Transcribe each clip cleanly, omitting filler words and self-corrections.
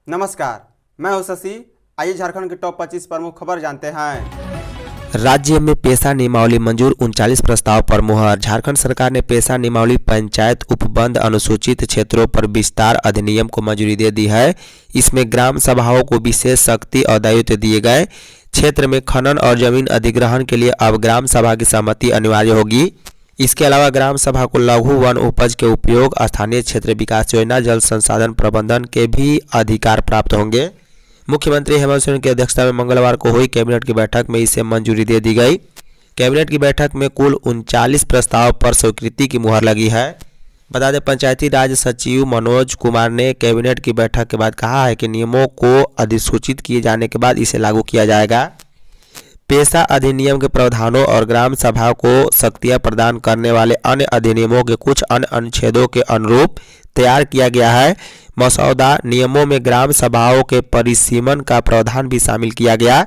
नमस्कार, मैं हूं शशि। आइए झारखंड के टॉप 25 प्रमुख खबर जानते हैं। राज्य में पेशा नियमावली मंजूर, 39 प्रस्ताव पर मुहर। झारखंड सरकार ने पेशा नियमावली पंचायत उपबंध अनुसूचित क्षेत्रों पर विस्तार अधिनियम को मंजूरी दे दी है। इसमें ग्राम सभाओं को विशेष शक्ति और दायित्व दिए गए। क्षेत्र में खनन और जमीन अधिग्रहण के लिए अब ग्राम सभा की सहमति अनिवार्य होगी। इसके अलावा ग्राम सभा को लघु वन उपज के उपयोग, स्थानीय क्षेत्र विकास योजना, जल संसाधन प्रबंधन के भी अधिकार प्राप्त होंगे। मुख्यमंत्री हेमंत सोरेन की अध्यक्षता में मंगलवार को हुई कैबिनेट की बैठक में इसे मंजूरी दे दी गई। कैबिनेट की बैठक में कुल 39 प्रस्ताव पर स्वीकृति की मुहर लगी है। बता दें, पंचायती राज सचिव मनोज कुमार ने कैबिनेट की बैठक के बाद कहा है कि नियमों को अधिसूचित किए जाने के बाद इसे लागू किया जाएगा। पेशा अधिनियम के प्रावधानों और ग्राम सभा को शक्तियां प्रदान करने वाले अन्य अधिनियमों के कुछ अन्य अनुच्छेदों के अनुरूप तैयार किया गया है। मसौदा नियमों में ग्राम सभाओं के परिसीमन का प्रावधान भी शामिल किया गया,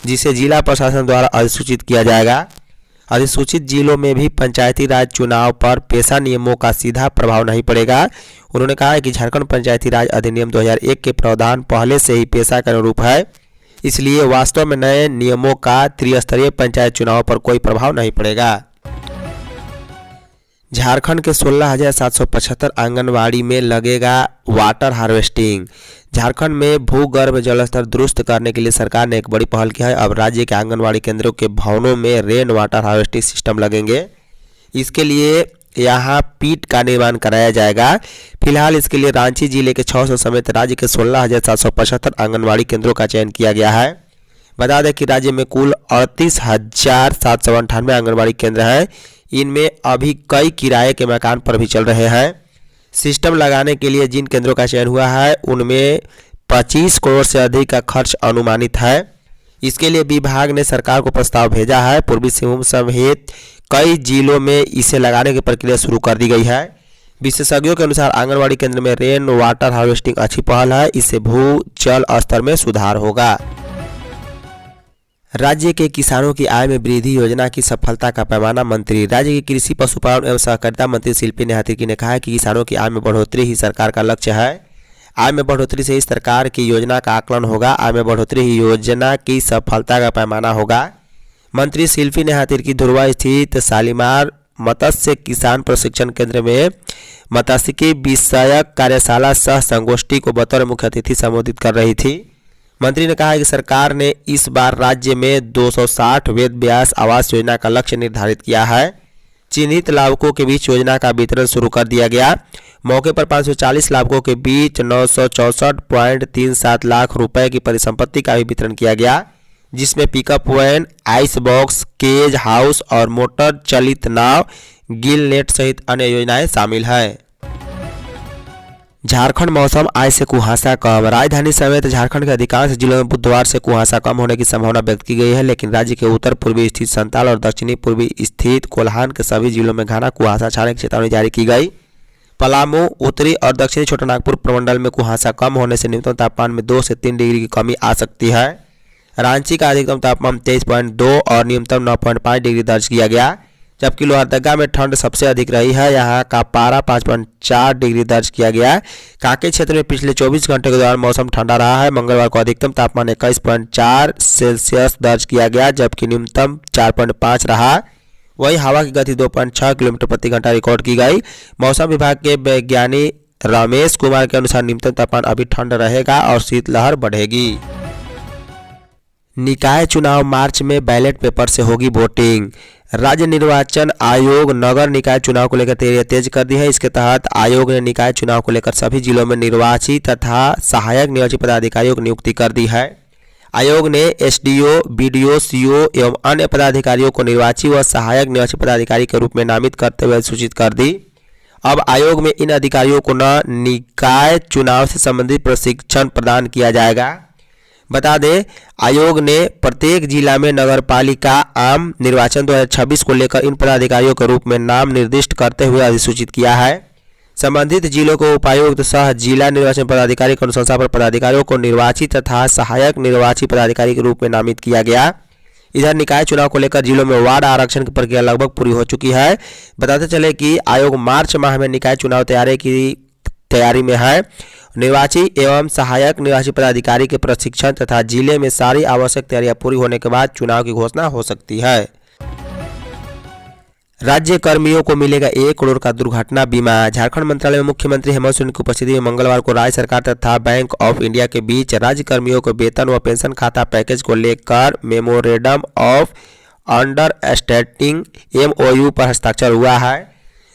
जिसे जिला प्रशासन द्वारा अधिसूचित किया जाएगा। अधिसूचित जिलों में भी पंचायती राज चुनाव पर पेशा नियमों का सीधा प्रभाव नहीं पड़ेगा। उन्होंने कहा है कि झारखंड पंचायती राज अधिनियम 2001 के प्रावधान पहले से ही पेशा के अनुरूप है, इसलिए वास्तव में नए नियमों का त्रिस्तरीय पंचायत चुनाव पर कोई प्रभाव नहीं पड़ेगा। झारखंड के 16,775 आंगनवाड़ी में लगेगा वाटर हार्वेस्टिंग। झारखंड में भूगर्भ जलस्तर दुरुस्त करने के लिए सरकार ने एक बड़ी पहल की है। अब राज्य के आंगनवाड़ी केंद्रों के भवनों में रेन वाटर हार्वेस्टिंग सिस्टम लगेंगे। इसके लिए यहाँ पीट का निर्माण कराया जाएगा। फिलहाल इसके लिए रांची जिले के 600 समेत राज्य के 16,775 आंगनवाड़ी केंद्रों का चयन किया गया है। बता दें कि राज्य में कुल 38,798 आंगनवाड़ी केंद्र हैं। इनमें अभी कई किराए के मकान पर भी चल रहे हैं। सिस्टम लगाने के लिए जिन केंद्रों का चयन हुआ है उनमें 25 करोड़ से अधिक का खर्च अनुमानित है। इसके लिए विभाग ने सरकार को प्रस्ताव भेजा है। पूर्वी सिंहभूम समेत कई जिलों में इसे लगाने की प्रक्रिया शुरू कर दी गई है। विशेषज्ञों के अनुसार आंगनवाड़ी केंद्र में रेन वाटर हार्वेस्टिंग अच्छी पहल है। इससे भूजल स्तर में सुधार होगा। राज्य के किसानों की आय में वृद्धि योजना की सफलता का पैमाना। मंत्री राज्य के कृषि पशुपालन एवं सहकारिता मंत्री शिल्पी नेहातिकी ने कहा है कि किसानों की आय में बढ़ोतरी ही सरकार का लक्ष्य है। आय में बढ़ोतरी से ही सरकार की योजना का आकलन होगा। आय में बढ़ोतरी ही योजना की सफलता का पैमाना होगा। मंत्री शिल्पी नेहातिकी धुरवा स्थित शालीमार मत्स्य किसान प्रशिक्षण केंद्र में मत्स्यिकी विषयक कार्यशाला सह संगोष्ठी को बतौर मुख्य अतिथि संबोधित कर रही थी। मंत्री ने कहा कि सरकार ने इस बार राज्य में 260 वेद व्यास आवास योजना का लक्ष्य निर्धारित किया है। चिन्हित लाभुकों के बीच योजना का वितरण शुरू कर दिया गया। मौके पर 540 लाभुकों के बीच 964.37 लाख रुपए की परिसंपत्ति का भी वितरण किया गया, जिसमें pickup van, ice box, cage house और मोटर चलित नाव, गिल नेट सहित अन्य योजनाएं शामिल है। झारखंड मौसम आज से कुहासा कम। राजधानी समेत झारखंड के अधिकांश जिलों में बुधवार से कुहासा कम होने की संभावना व्यक्त की गई है, लेकिन राज्य के उत्तर पूर्वी स्थित संताल और दक्षिणी पूर्वी स्थित कोल्हान के सभी जिलों में घना कुहासा छाने की चेतावनी जारी की गई। पलामू, उत्तरी और दक्षिणी छोटानागपुर प्रमंडल में कुहासा कम होने से न्यूनतम तापमान में 2 से 3 डिग्री की कमी आ सकती है। रांची का अधिकतम तापमान 23.2 और न्यूनतम 9.5 डिग्री दर्ज किया गया, जबकि लोहरदगा में ठंड सबसे अधिक रही है। यहाँ का पारा 5.4 डिग्री दर्ज किया गया। कांकेर क्षेत्र में पिछले 24 घंटे के दौरान मौसम ठंडा रहा है। मंगलवार को अधिकतम तापमान 21.4 सेल्सियस दर्ज किया गया, जबकि न्यूनतम 4.5 रहा। वहीं हवा की गति 2.6 किलोमीटर प्रति घंटा रिकॉर्ड की गई। मौसम विभाग के वैज्ञानी रमेश कुमार के अनुसार न्यूनतम तापमान अभी ठंड रहेगा और शीतलहर बढ़ेगी। निकाय चुनाव मार्च में बैलेट पेपर से होगी वोटिंग। राज्य निर्वाचन आयोग नगर निकाय चुनाव को लेकर तैयारी तेज कर दी है। इसके तहत आयोग ने निकाय चुनाव को लेकर सभी जिलों में निर्वाचित तथा सहायक निर्वाचित पदाधिकारियों की नियुक्ति कर दी है। आयोग ने एसडीओ, बीडीओ, सीओ एवं अन्य पदाधिकारियों को निर्वाची व सहायक निर्वाचित पदाधिकारी के रूप में नामित करते हुए सूचित कर दी। अब आयोग में इन अधिकारियों को निकाय चुनाव से संबंधित प्रशिक्षण प्रदान किया जाएगा। बता दें, आयोग ने प्रत्येक जिला में नगरपालिका आम निर्वाचन 2026 को लेकर इन पदाधिकारियों के रूप में नाम निर्दिष्ट करते हुए अधिसूचित किया है। संबंधित जिलों को उपायुक्त सह जिला निर्वाचन पदाधिकारी की अनुशंसा पर पदाधिकारियों को निर्वाचित तथा सहायक निर्वाची पदाधिकारी के रूप में नामित किया गया। इधर निकाय चुनाव को लेकर जिलों में वार्ड आरक्षण की प्रक्रिया लगभग पूरी हो चुकी है। बताते चले कि आयोग मार्च माह में निकाय चुनाव तैयारी में है। निर्वाची एवं सहायक निर्वाची पदाधिकारी के प्रशिक्षण तथा जिले में सारी आवश्यक तैयारियां पूरी होने के बाद चुनाव की घोषणा हो सकती है। राज्य कर्मियों को मिलेगा 1 करोड़ का दुर्घटना बीमा। झारखंड मंत्रालय में मुख्यमंत्री हेमंत सोरेन की उपस्थिति में मंगलवार को राज्य सरकार तथा बैंक ऑफ इंडिया के बीच राज्य कर्मियों को वेतन व पेंशन खाता पैकेज को लेकर मेमोरेंडम ऑफ अंडरस्टैंडिंग MOU पर हस्ताक्षर हुआ है।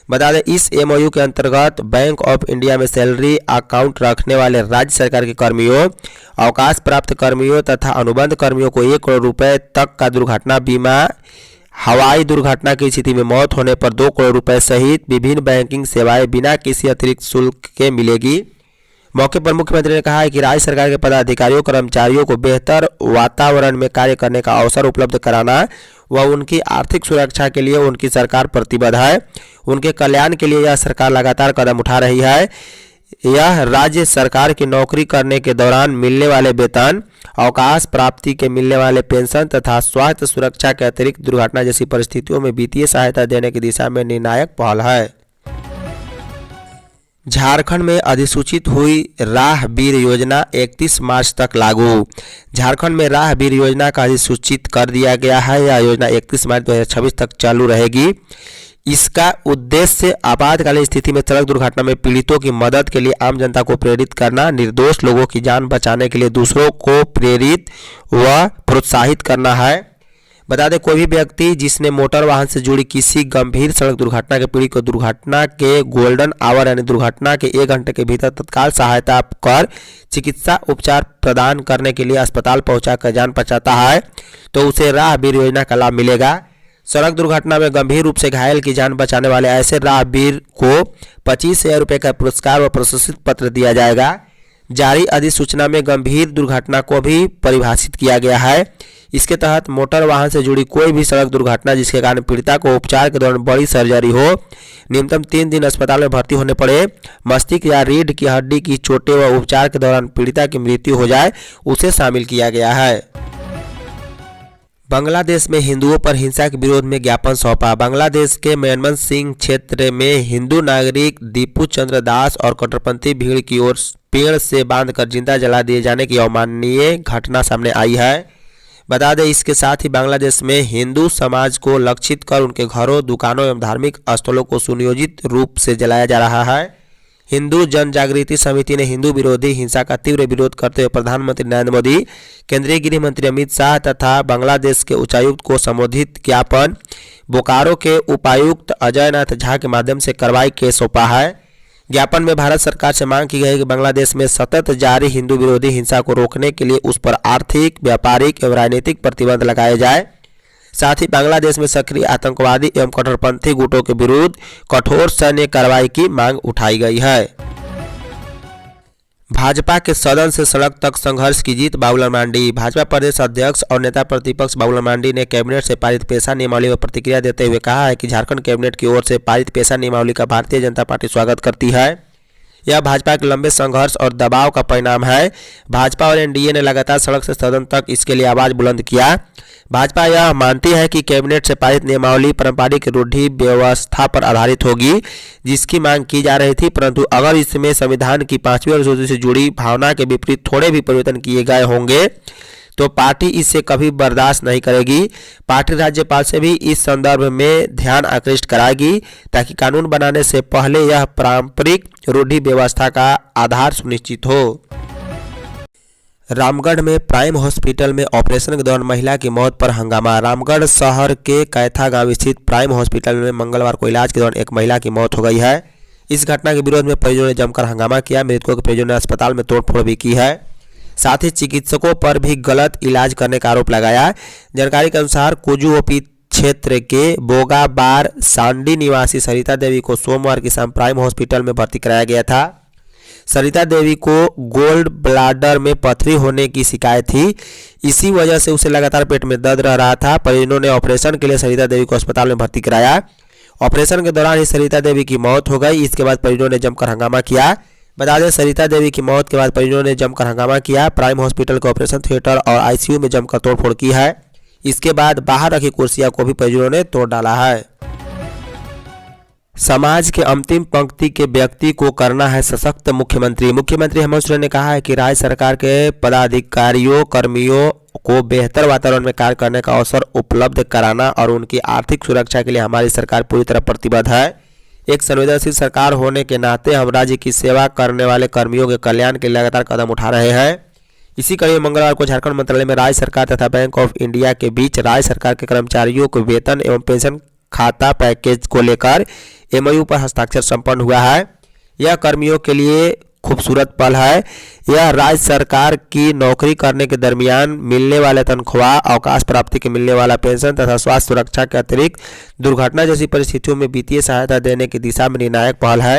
बता दें, इस MOU के अंतर्गत बैंक ऑफ इंडिया में सैलरी अकाउंट रखने वाले राज्य सरकार के कर्मियों, अवकाश प्राप्त कर्मियों तथा अनुबंध कर्मियों को 1 करोड़ रुपए तक का दुर्घटना बीमा, हवाई दुर्घटना की स्थिति में मौत होने पर 2 करोड़ रुपए सहित विभिन्न बैंकिंग सेवाएं बिना किसी अतिरिक्त शुल्क के मिलेगी। मौके पर मुख्यमंत्री ने कहा है कि राज्य सरकार के पदाधिकारियों कर्मचारियों को बेहतर वातावरण में कार्य करने का अवसर उपलब्ध कराना व उनकी आर्थिक सुरक्षा के लिए उनकी सरकार प्रतिबद्ध है। उनके कल्याण के लिए यह सरकार लगातार कदम उठा रही है। यह राज्य सरकार की नौकरी करने के दौरान मिलने वाले वेतन, अवकाश प्राप्ति के मिलने वाले पेंशन तथा स्वास्थ्य सुरक्षा के अतिरिक्त दुर्घटना जैसी परिस्थितियों में वित्तीय सहायता देने की दिशा में निर्णायक पहल है। झारखंड में अधिसूचित हुई राहगीर योजना 31 मार्च तक लागू। झारखंड में राहगीर योजना का अधिसूचित कर दिया गया है। यह योजना 31 मार्च 2026 तक चालू रहेगी। इसका उद्देश्य आपातकालीन स्थिति में सड़क दुर्घटना में पीड़ितों की मदद के लिए आम जनता को प्रेरित करना, निर्दोष लोगों की जान बचाने के लिए दूसरों को प्रेरित व प्रोत्साहित करना है। बता दें, कोई भी व्यक्ति जिसने मोटर वाहन से जुड़ी किसी गंभीर सड़क दुर्घटना के पीड़ित को दुर्घटना के गोल्डन आवर यानी दुर्घटना के 1 घंटे के भीतर तत्काल सहायता कर चिकित्सा उपचार प्रदान करने के लिए अस्पताल पहुंचाकर जान बचाता है तो उसे राहगीर योजना का लाभ मिलेगा। सड़क दुर्घटना में गंभीर रूप से घायल की जान बचाने वाले ऐसे राहगीर को 25,000 रुपये का पुरस्कार व प्रशस्ति पत्र दिया जाएगा। जारी अधिसूचना में गंभीर दुर्घटना को भी परिभाषित किया गया है। इसके तहत मोटर वाहन से जुड़ी कोई भी सड़क दुर्घटना जिसके कारण पीड़िता को उपचार के दौरान बड़ी सर्जरी हो, न्यूनतम 3 दिन अस्पताल में भर्ती होने पड़े, मस्तिष्क या रीढ़ की हड्डी की चोटें व उपचार के दौरान पीड़िता की मृत्यु हो जाए, उसे शामिल किया गया है। बांग्लादेश में हिंदुओं पर हिंसा के विरोध में ज्ञापन सौंपा। बांग्लादेश के मेमन सिंह क्षेत्र में हिंदू नागरिक दीपू चंद्र दास और कट्टरपंथी भीड़ की ओर पेड़ से बांधकर जिंदा जला दिए जाने की अमानवीय घटना सामने आई है। बता दें, इसके साथ ही बांग्लादेश में हिंदू समाज को लक्षित कर उनके घरों, दुकानों एवं धार्मिक स्थलों को सुनियोजित रूप से जलाया जा रहा है। हिंदू जन जागृति समिति ने हिंदू विरोधी हिंसा का तीव्र विरोध करते हुए प्रधानमंत्री नरेंद्र मोदी, केंद्रीय गृह मंत्री अमित शाह तथा बांग्लादेश के उच्चायुक्त को संबोधित ज्ञापन बोकारो के उपायुक्त अजय नाथ झा के माध्यम से कार्रवाई के सौंपा है। ज्ञापन में भारत सरकार से मांग की गई कि बांग्लादेश में सतत जारी हिंदू विरोधी हिंसा को रोकने के लिए उस पर आर्थिक, व्यापारिक एवं राजनीतिक प्रतिबंध लगाए जाए। साथ ही बांग्लादेश में सक्रिय आतंकवादी एवं कट्टरपंथी गुटों के विरुद्ध कठोर सैन्य कार्रवाई की मांग उठाई गई है। भाजपा के सदन से सड़क तक संघर्ष की जीत, बाबूलाल मरांडी। भाजपा प्रदेश अध्यक्ष और नेता प्रतिपक्ष बाबूलाल मरांडी ने कैबिनेट से पारित पेशा नियमावली पर प्रतिक्रिया देते हुए कहा है कि झारखंड कैबिनेट की ओर से पारित पेशा नियमावली का भारतीय जनता पार्टी स्वागत करती है। यह भाजपा के लंबे संघर्ष और दबाव का परिणाम है। भाजपा और एनडीए ने लगातार सड़क से सदन तक इसके लिए आवाज बुलंद किया। भाजपा यह मानती है कि कैबिनेट से पारित नियमावली पारंपरिक रूढ़ि व्यवस्था पर आधारित होगी, जिसकी मांग की जा रही थी, परंतु अगर इसमें संविधान की 5वीं अनुसूची से जुड़ी भावना के विपरीत थोड़े भी परिवर्तन किए गए होंगे तो पार्टी इसे कभी बर्दाश्त नहीं करेगी। पार्टी राज्यपाल से भी इस संदर्भ में ध्यान आकृष्ट कराएगी ताकि कानून बनाने से पहले यह पारंपरिक रूढ़ि व्यवस्था का आधार सुनिश्चित हो। रामगढ़ में प्राइम हॉस्पिटल में ऑपरेशन के दौरान महिला की मौत पर हंगामा। रामगढ़ शहर के कैथा गांव स्थित प्राइम हॉस्पिटल में मंगलवार को इलाज के दौरान एक महिला की मौत हो गई है। इस घटना के विरोध में परिजनों ने जमकर हंगामा किया। मृतकों के परिजनों ने अस्पताल में तोड़फोड़ भी की है। साथ ही चिकित्सकों पर भी गलत इलाज करने का आरोप लगाया। जानकारी के अनुसार कुजुओपी क्षेत्र के बोगाबार सांडी निवासी सरिता देवी को सोमवार की शाम प्राइम हॉस्पिटल में भर्ती कराया गया था। सरिता देवी को गोल्ड ब्लाडर में पथरी होने की शिकायत थी। इसी वजह से उसे लगातार पेट में दर्द रह रहा था। परिजनों ने ऑपरेशन के लिए सरिता देवी को अस्पताल में भर्ती कराया। ऑपरेशन के दौरान ही सरिता देवी की मौत हो गई। इसके बाद परिजनों ने जमकर हंगामा किया। बता दें, सरिता देवी की मौत के बाद परिजनों ने जमकर हंगामा किया। प्राइम हॉस्पिटल के ऑपरेशन थिएटर और आईसीयू में जमकर तोड़फोड़ की है। इसके बाद बाहर रखी कुर्सियां को भी परिजनों ने तोड़ डाला है। समाज के अंतिम पंक्ति के व्यक्ति को करना है सशक्त। मुख्यमंत्री हेमंत सोरेन ने कहा है कि राज्य सरकार के पदाधिकारियों कर्मियों को बेहतर वातावरण में कार्य करने का अवसर उपलब्ध कराना और उनकी आर्थिक सुरक्षा के लिए हमारी सरकार पूरी तरह प्रतिबद्ध है। एक संवेदनशील सरकार होने के नाते हम राज्य की सेवा करने वाले कर्मियों के कल्याण के लिए लगातार कदम उठा रहे हैं। इसी कड़ी में मंगलवार को झारखंड मंत्रालय में राज्य सरकार तथा बैंक ऑफ इंडिया के बीच राज्य सरकार के कर्मचारियों को वेतन एवं पेंशन खाता पैकेज को लेकर एमओयू पर हस्ताक्षर संपन्न हुआ है। यह कर्मियों के लिए खूबसूरत पल है। यह राज्य सरकार की नौकरी करने के दरमियान मिलने वाले तनख्वाह, अवकाश प्राप्ति के मिलने वाला पेंशन तथा स्वास्थ्य सुरक्षा के अतिरिक्त दुर्घटना जैसी परिस्थितियों में वित्तीय सहायता देने की दिशा में निर्णायक पहल है।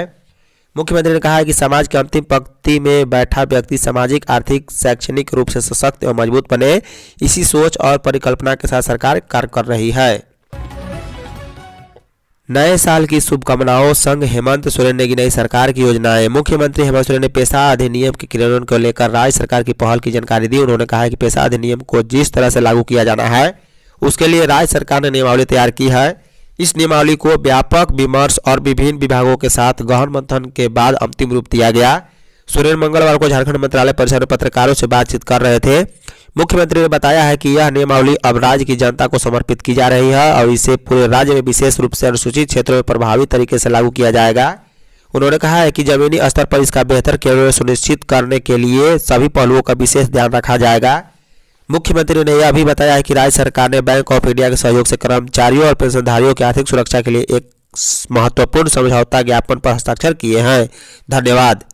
मुख्यमंत्री ने कहा है कि समाज के अंतिम पंक्ति में बैठा व्यक्ति सामाजिक, आर्थिक, शैक्षणिक रूप से सशक्त एवं मजबूत बने, इसी सोच और परिकल्पना के साथ सरकार कार्य कर रही है। नए साल की शुभकामनाओं संग हेमंत सोरेन ने गिनाई सरकार की योजनाएं। मुख्यमंत्री हेमंत सोरेन ने पेशा अधिनियम के क्रियान्वयन को लेकर राज्य सरकार की पहल की जानकारी दी। उन्होंने कहा है कि पेशा अधिनियम को जिस तरह से लागू किया जाना है उसके लिए राज्य सरकार ने नियमावली तैयार की है। इस नियमावली को व्यापक विमर्श और विभिन्न विभागों के साथ गहन मंथन के बाद अंतिम रूप दिया गया। सोरेन मंगलवार को झारखंड मंत्रालय परिसर में पत्रकारों से बातचीत कर रहे थे। मुख्यमंत्री ने बताया है कि यह नियमावली अब राज्य की जनता को समर्पित की जा रही है और इसे पूरे राज्य में विशेष रूप से अनुसूचित क्षेत्रों में प्रभावी तरीके से लागू किया जाएगा। उन्होंने कहा है कि जमीनी स्तर पर इसका बेहतर क्रियान्वयन सुनिश्चित करने के लिए सभी पहलुओं का विशेष ध्यान रखा जाएगा। मुख्यमंत्री ने यह भी बताया है कि राज्य सरकार ने बैंक ऑफ इंडिया के सहयोग से कर्मचारियों और पेंशनधारियों की आर्थिक सुरक्षा के लिए एक महत्वपूर्ण समझौता ज्ञापन पर हस्ताक्षर किए हैं। धन्यवाद।